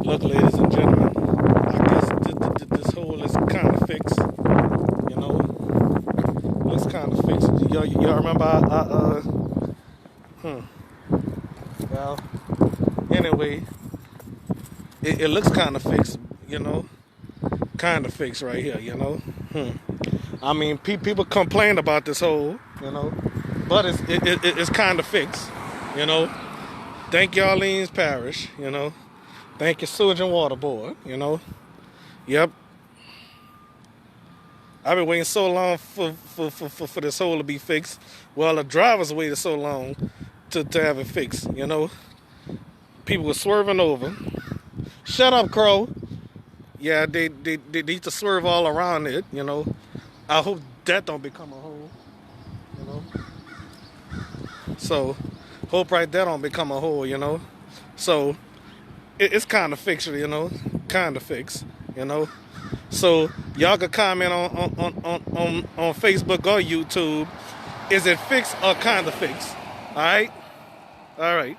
Look, ladies and gentlemen, I guess this hole is kind of fixed. You know, looks kind of fixed. Y'all remember well, anyway, it looks kind of fixed. You know, kind of fixed right here. You know, I mean, people complain about this hole. You know, but it's kind of fixed. You know, thank you, Orleans Parish. You know. Thank you, Sewage and Water Board, you know. Yep. I've been waiting so long for this hole to be fixed. Well, the drivers waited so long to have it fixed, you know. People were swerving over. Shut up, Crow. Yeah, they need to swerve all around it, you know. I hope that don't become a hole, you know. So, hope right there don't become a hole, you know. So, it's kind of fixed, you know, kind of fixed, you know. So y'all can comment on Facebook or YouTube. Is it fixed or kind of fixed? All right.